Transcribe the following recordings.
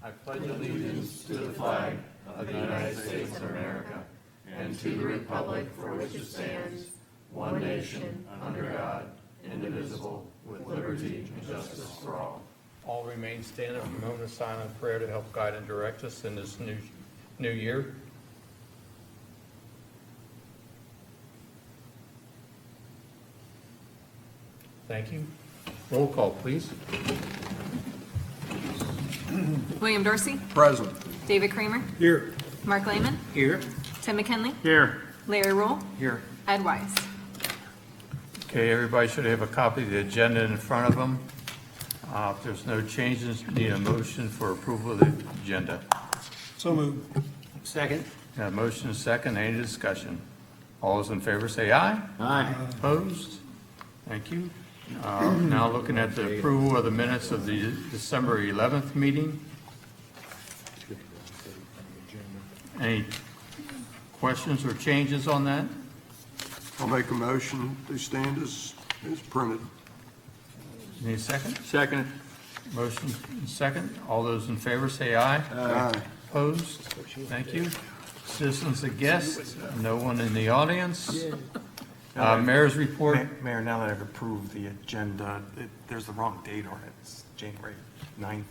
I pledge allegiance to the flag of the United States of America and to the republic for which it stands, one nation, under God, indivisible, with liberty and justice for all. All remain standing for a moment of silent prayer to help guide and direct us in this new year. Thank you. Roll call, please. William Dorsey, Present. David Kramer, Here. Mark Lehman, Here. Tim McKinley, Here. Larry Rule, Here. Ed Wise. Okay, everybody should have a copy of the agenda in front of them. If there's no changes, need a motion for approval of the agenda. So moved. Second. Got a motion and a second, any discussion? All those in favor say aye. Aye. Opposed? Thank you. Now looking at the approval of the minutes of the December 11th meeting. Any questions or changes on that? I'll make a motion to stand as printed. Need a second? Second. Motion and second. All those in favor say aye. Aye. Opposed? Thank you. Citizens and guests? No one in the audience? Mayor's report? Mayor, now that I've approved the agenda, there's the wrong date on it. It's January 9th.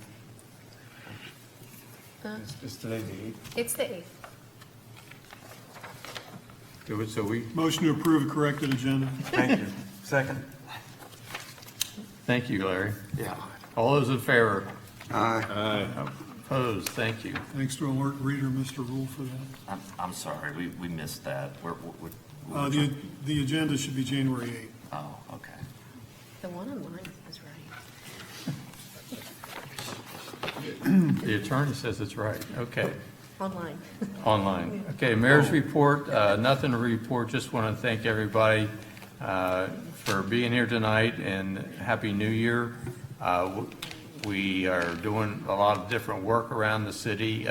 Is today the 8th? It's the 8th. So we, Motion to approve a corrected agenda. Thank you. Second? thank you, Larry. Yeah. All those in favor? Aye. Opposed? Thank you. Thanks to alert reader, Mr. Rule, for that. I'm sorry, we missed that. The agenda should be January 8th. Oh, okay. The one online is right. The attorney says it's right. Okay. Online. Online. Okay, mayor's report, nothing to report. Just want to thank everybody for being here tonight and Happy New Year. We are doing a lot of different work around the city.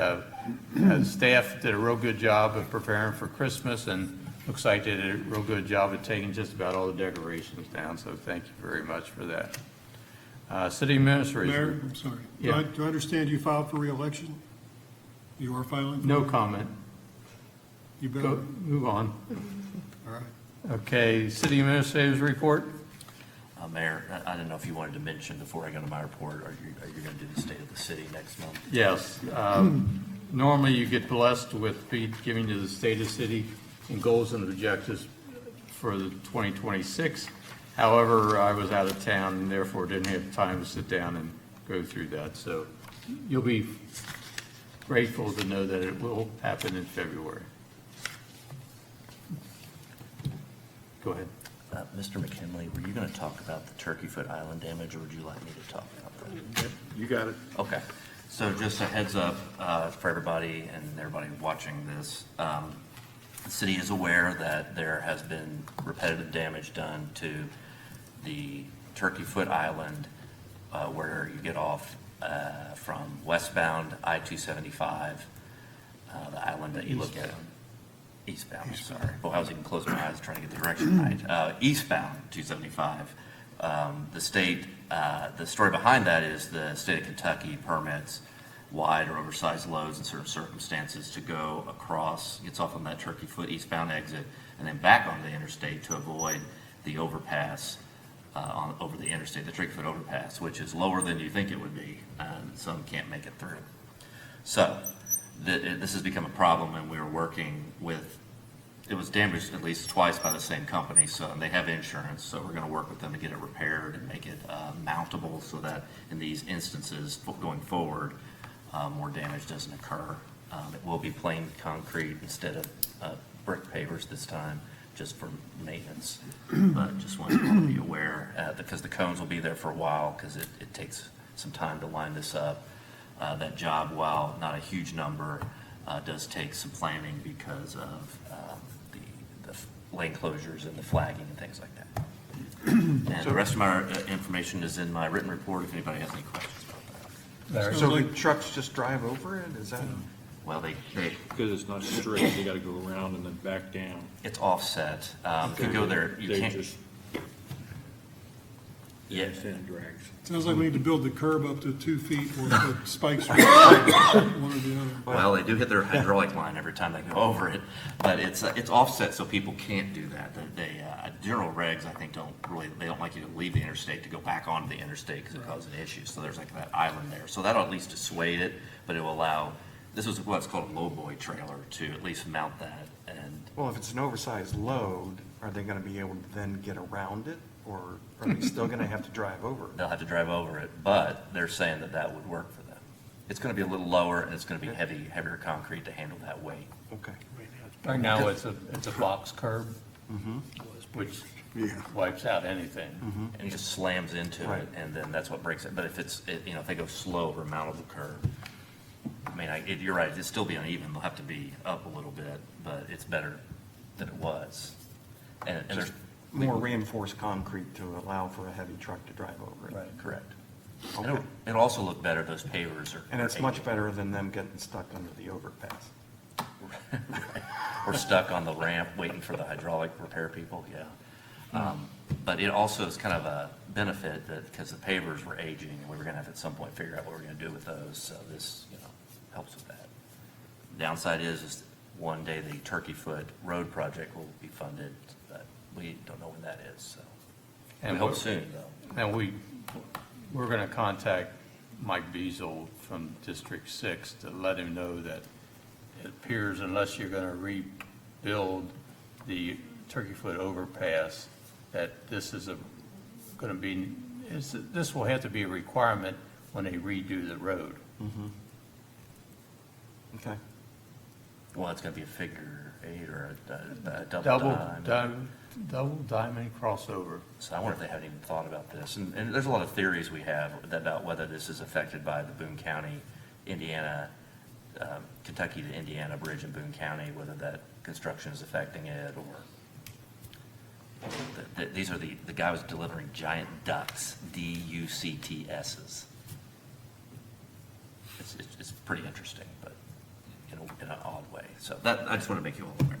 Staff did a real good job of preparing for Christmas, and looks like they did a real good job of taking just about all the decorations down, so thank you very much for that. City administrator. Mayor, I'm sorry. Yeah. Do I understand you filed for reelection? You are filing? for No it? comment. You better. Go, move on. All right. Okay, city administrator's report. Mayor, I don't know if you wanted to mention before I go to my report, are you going to do the state of the city next month? Yes. Normally you get blessed with giving to the state of city and goals and objectives for the 2026. However, I was out of town and therefore didn't have time to sit down and go through that. So you'll be grateful to know that it will happen in February. Go ahead. Mr. McKinley, were you going to talk about the Turkey Foot Island damage, or would you like me to talk about that? You got it. Okay, so just a heads up for everybody and everybody watching this. The city is aware that there has been repetitive damage done to the Turkey Foot Island where you get off from westbound I-275, the island that you look at. Eastbound, I'm sorry. Boy, I was even closing my eyes trying to get the direction right. Eastbound 275. The story behind that is the state of Kentucky permits wide or oversized loads in certain circumstances to go across, gets off on that Turkey Foot eastbound exit, and then back onto the interstate to avoid the overpass over the interstate, the Turkey Foot overpass, which is lower than you think it would be, and some can't make it through. So this has become a problem, and we are working with, it was damaged at least twice by the same company, so and they have insurance, so we're going to work with them to get it repaired and make it mountable so that in these instances going forward, more damage doesn't occur. It will be plain concrete instead of brick pavers this time, just for maintenance. But just wanted you all to be aware, because the cones will be there for a while, because it takes some time to line this up. That job, while not a huge number, does take some planning because of the lane closures and the flagging and things like that. And the rest of my information is in my written report if anybody has any questions about that. So the trucks just drive over it? Is that? Well, they Because it's not straight, they gotta go around and then back down. it's offset. If you go there, you They can't. just- Yeah. and drags. Sounds like we need to build the curb up to 2 feet or the spikes, one or the other. Well, they do hit their hydraulic line every time they go over it, but it's offset so people can't do that. General regs, I think, they don't like you to leave the interstate to go back onto the interstate because it causes issues. So there's like that island there. So that'll at least dissuade it, but it will allow, this is what's called a lowboy trailer to at least mount that. And Well, if it's an oversized load, are they gonna be able to then get around it? Or are they still gonna have to drive over it? they'll have to drive over it, but they're saying that that would work for them. It's going to be a little lower and it's going to be heavier concrete to handle that weight. Okay. Right now, it's a box curb, which Yeah. wipes out anything. And it just slams into Right. it, and then that's what breaks it. But if if they go slow over mountable curve, I mean, you're right, it'd still be uneven. They'll have to be up a little bit, but it's better than it was. And there's More reinforced concrete to allow for a heavy truck to drive over it. Right. correct. Okay. It'll also look better. Those pavers are. And it's much better than them getting stuck under the overpass. We're stuck on the ramp waiting for the hydraulic repair people, yeah. But it also is kind of a benefit that, because the pavers were aging, and we were gonna have at some point figure out what we're gonna do with those, so this, helps with that. Downside is one day the Turkey Foot Road project will be funded, but we don't know when that is, so. We And hope what- soon, though. And we're going to contact Mike Beazle from District 6 to let him know that it appears unless you're going to rebuild the Turkey Foot overpass, that this is going to be, this will have to be a requirement when they redo the road. Okay. Well, it's gonna be a figure 8 or a double dime. Double diamond crossover. So I wonder if they haven't even thought about this. And there's a lot of theories we have about whether this is affected by the Boone County, Indiana, Kentucky to Indiana bridge in Boone County, whether that construction is affecting it or these are the guy was delivering giant ducts, DUCTSs. It's pretty interesting, but in an odd way. So that, I just want to make you all aware.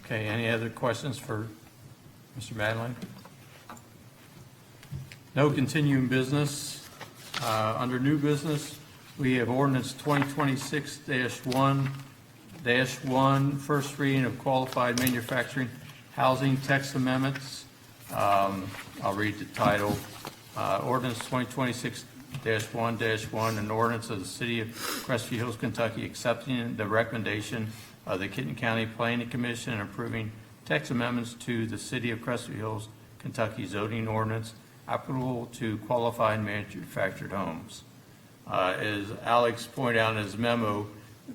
Okay, any other questions for Mr. Madeline? No continuing business. Under new business, we have ordinance 2026-1, first reading of qualified manufacturing housing text amendments. I'll read the title. Ordinance 2026-1-1, an ordinance of the City of Crestview Hills, Kentucky, accepting the recommendation of the Kenton County Planning Commission and approving text amendments to the City of Crestview Hills, Kentucky zoning ordinance applicable to qualified manufactured homes. As Alex pointed out in his memo,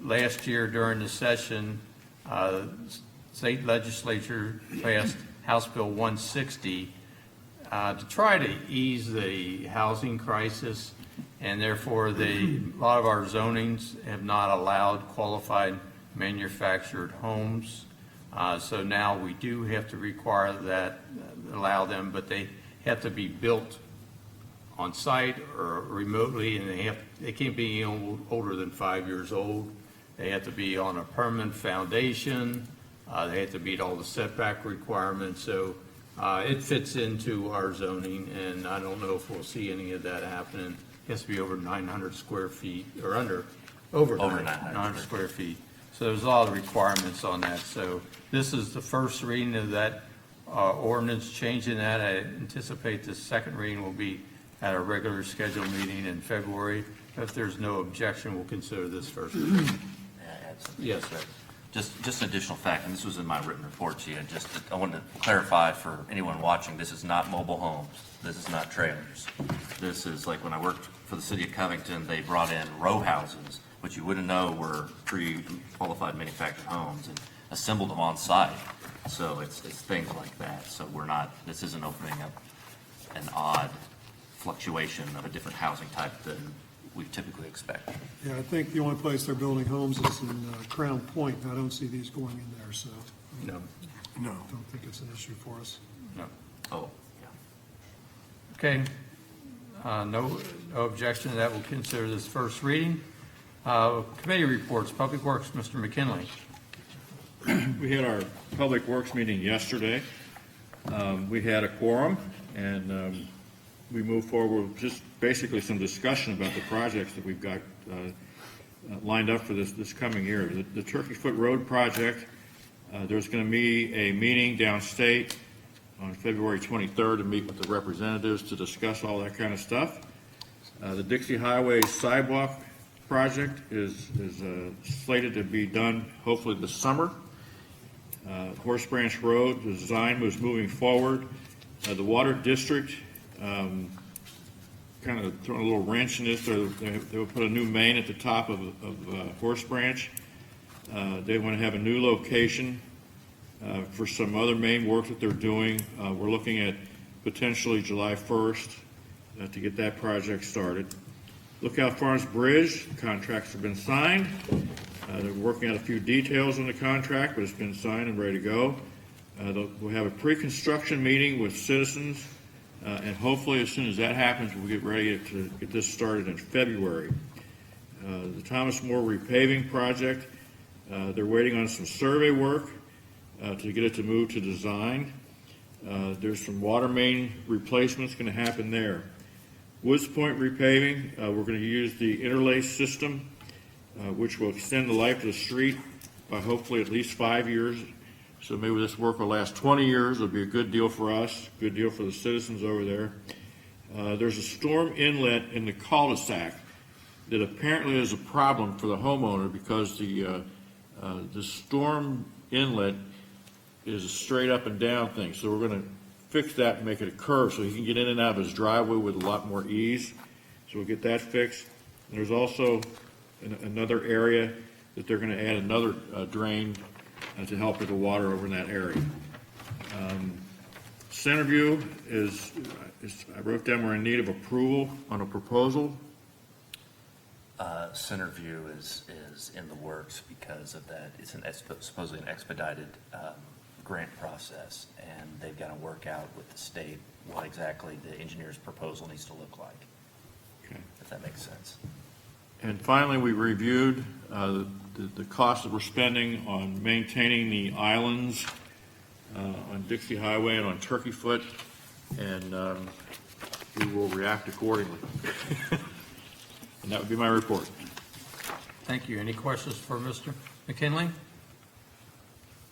last year during the session, state legislature passed House Bill 160 to try to ease the housing crisis, and therefore a lot of our zonings have not allowed qualified manufactured homes. So now we do have to require that, allow them, but they have to be built on site or remotely, and they can't be older than 5 years old. They have to be on a permanent foundation. They have to meet all the setback requirements. So it fits into our zoning, and I don't know if we'll see any of that happening. It has to be over 900 square feet or over 900 square feet. So there's a lot of requirements on that. So this is the first reading of that ordinance changing that. I anticipate the second reading will be at a regular scheduled meeting in February. If there's no objection, we'll consider this first reading. Yes, sir. Just an additional fact, and this was in my written report to you, I wanted to clarify for anyone watching, this is not mobile homes. This is not trailers. This is like when I worked for the city of Covington, they brought in row houses, which you wouldn't know were pre-qualified manufactured homes, and assembled them on site. So it's things like that. So this isn't opening up an odd fluctuation of a different housing type than we typically expect. Yeah, I think the only place they're building homes is in Crown Point, and I don't see these going in there, so No, No. I don't think it's an issue for us. no. Oh, yeah. Okay. No objection to that. We'll consider this first reading. Committee reports, Public Works, Mr. McKinley. We had our Public Works meeting yesterday. We had a quorum. And we move forward with just basically some discussion about the projects that we've got lined up for this coming year. The Turkey Foot Road project, there's going to be a meeting downstate on February 23rd to meet with the representatives to discuss all that kind of stuff. The Dixie Highway sidewalk project is slated to be done hopefully this summer. Horse Branch Road, the design was moving forward. The Water District kind of throwing a little wrench in this. They will put a new main at the top of Horse Branch. They want to have a new location for some other main work that they're doing. We're looking at potentially July 1st to get that project started. Lookout Farms Bridge, contracts have been signed. They're working out a few details on the contract, but it's been signed and ready to go. We'll have a pre-construction meeting with citizens, and hopefully as soon as that happens, we'll get ready to get this started in February. The Thomas More repaving project, they're waiting on some survey work to get it to move to design. There's some water main replacements going to happen there. Woods Point repaving, we're going to use the interlace system, which will extend the life of the street by hopefully at least 5 years. So maybe this work will last 20 years. It'll be a good deal for us, good deal for the citizens over there. There's a storm inlet in the cul-de-sac that apparently is a problem for the homeowner because the storm inlet is a straight up and down thing. So we're going to fix that and make it a curve so he can get in and out of his driveway with a lot more ease. So we'll get that fixed. And there's also another area that they're going to add another drain to help with the water over in that area. Centerview is, I wrote down we're in need of approval on a proposal. Centerview is in the works because of that. It's supposedly an expedited grant process, and they've got to work out with the state what exactly the engineer's proposal needs to look like, Okay. if that makes sense. And finally, we reviewed the cost that we're spending on maintaining the islands on Dixie Highway and on Turkey Foot, and we will react accordingly. And that would be my report. Thank you. Any questions for Mr. McKinley?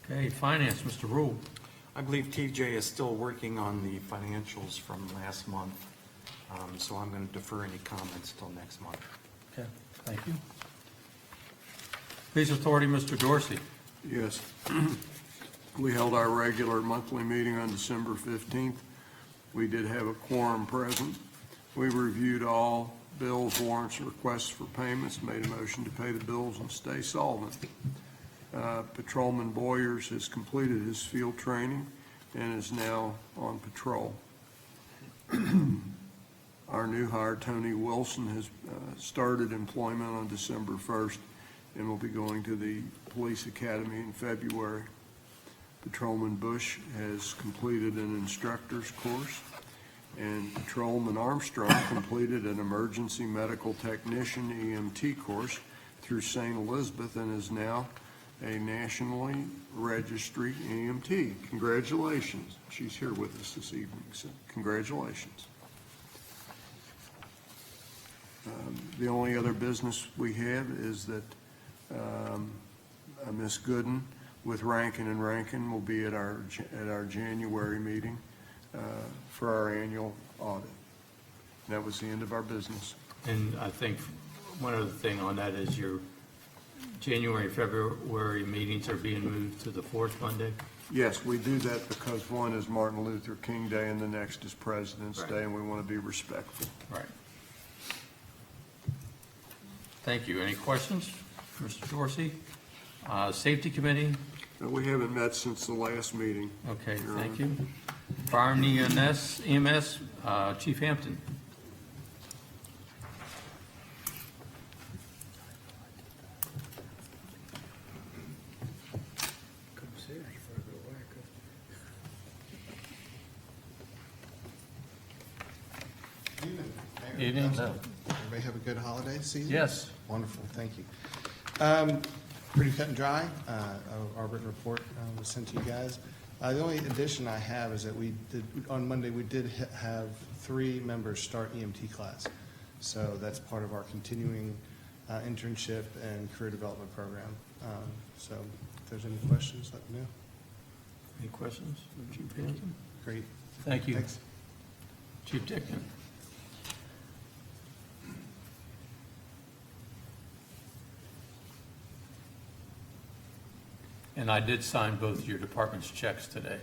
Okay, Finance, Mr. Rule. I believe TJ is still working on the financials from last month, so I'm going to defer any comments till next month. Okay, thank you. Police Authority, Mr. Dorsey. Yes. We held our regular monthly meeting on December 15th. We did have a quorum present. We reviewed all bills, warrants, and requests for payments, made a motion to pay the bills and stay solvent. Patrolman Boyers has completed his field training and is now on patrol. Our new hire, Tony Wilson, has started employment on December 1st and will be going to the police academy in February. Patrolman Bush has completed an instructor's course, and Patrolman Armstrong completed an emergency medical technician EMT course through St. Elizabeth and is now a nationally registered EMT. Congratulations. She's here with us this evening, so congratulations. The only other business we have is that Miss Gooden with Rankin and Rankin will be at our January meeting for our annual audit. That was the end of our business. And I think one other thing on that is your January, February meetings are being moved to the fourth Monday. Yes, we do that because one is Martin Luther King Day and the next is President's Right. Day, and we want to be respectful. Right. Thank you. Any questions, Mr. Dorsey? Safety Committee? We haven't met since the last meeting. Okay, Your thank Honor. you. Fire and EMS, Chief Hampton. Evening. Everybody have a good holiday season? Yes. Wonderful, thank you. Pretty cut and dry. Our written report was sent to you guys. The only addition I have is that on Monday, we did have 3 members start EMT class. So that's part of our continuing internship and career development program. So if there's any questions, let me know. Any questions for Chief Hanson? Great. Thank you. Thanks. Chief Dickman. And I did sign both your department's checks today.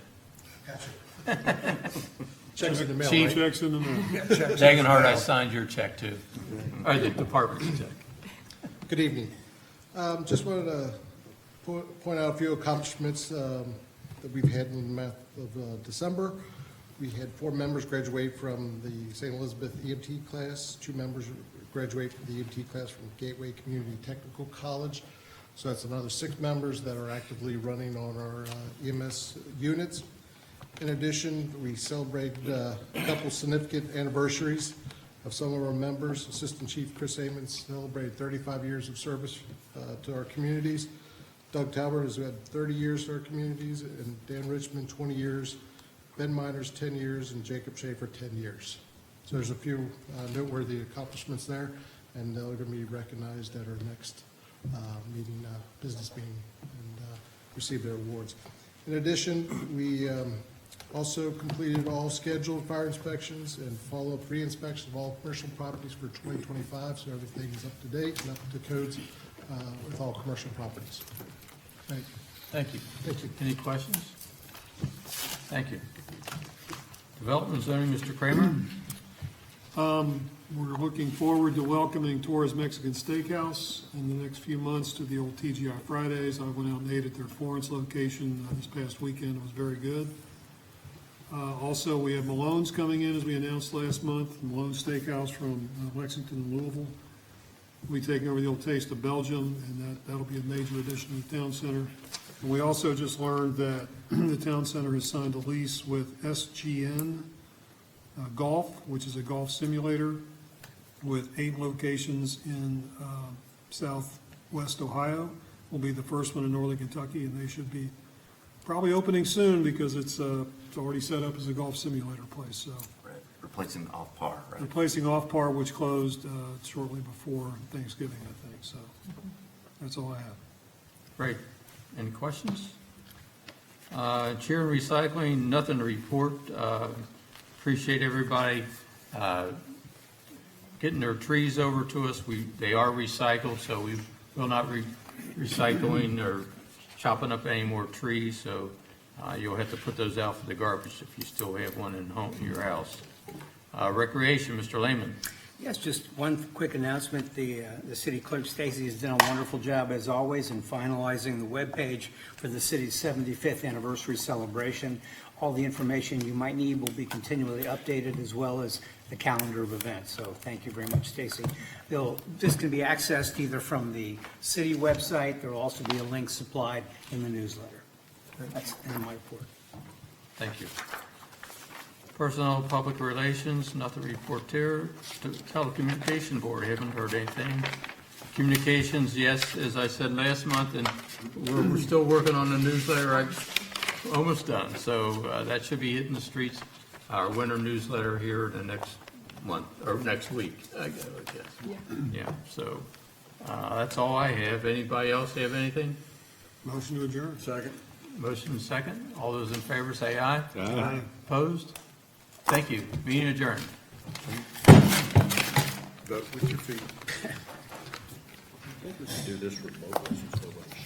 Checks in the mail, Chief, right? Checks in the mail. Dagenhart, I signed your check too, or the department's check. Good evening. Just wanted to point out a few accomplishments that we've had in the month of December. We had 4 members graduate from the St. Elizabeth EMT class, 2 members graduate from the EMT class from Gateway Community Technical College. So that's another 6 members that are actively running on our EMS units. In addition, we celebrated a couple significant anniversaries of some of our members. Assistant Chief Chris Amons celebrated 35 years of service to our communities. Doug Talbert has had 30 years to our communities, and Dan Richmond, 20 years. Ben Miners, 10 years, and Jacob Schaefer, 10 years. So there's a few noteworthy accomplishments there, and they're going to be recognized at our next meeting, business meeting, and receive their awards. In addition, we also completed all scheduled fire inspections and follow-up re-inspections of all commercial properties for 2025, so everything is up to date and up to codes with all commercial properties. Great. Thank you. Thank you. Any questions? Thank you. Development zoning, Mr. Kramer? We're looking forward to welcoming Torres Mexican Steakhouse in the next few months to the old TGI Fridays. I went out and ate at their Florence location this past weekend. It was very good. Also, we have Malone's coming in, as we announced last month, Malone's Steakhouse from Lexington and Louisville. We'll be taking over the old Taste of Belgium, and that'll be a major addition to the town center. And we also just learned that the town center has signed a lease with SGN Golf, which is a golf simulator with 8 locations in southwest Ohio. Will be the first one in northern Kentucky, and they should be probably opening soon because it's already set up as a golf simulator place, so. Right. Replacing off par, right? Replacing Off Par, which closed shortly before Thanksgiving, I think, so that's all I have. Great. Any questions? Chair and recycling, nothing to report. Appreciate everybody getting their trees over to us. They are recycled, so we will not recycling or chopping up any more trees, so you'll have to put those out for the garbage if you still have one in your house. Recreation, Mr. Lehman. Yes, just one quick announcement. The city clerk, Stacy, has done a wonderful job, as always, in finalizing the webpage for the city's 75th anniversary celebration. All the information you might need will be continually updated, as well as the calendar of events. So thank you very much, Stacy. This can be accessed either from the city website. There will also be a link supplied in the newsletter. That's the end of my report. Thank you. Personnel, Public Relations, nothing to report there. Telecommunication Board, haven't heard anything. Communications, yes, as I said last month, and we're still working on the newsletter. I'm almost done, so that should be hitting the streets. Our winter newsletter here the next month, or next week, I guess. Yeah, so that's all I have. Anybody else have anything? Motion to adjourn. Second. Motion and second. All those in favor say aye. Aye. Opposed? Thank you. Meeting adjourned. Vote with your feet. I think we can do this remotely since nobody's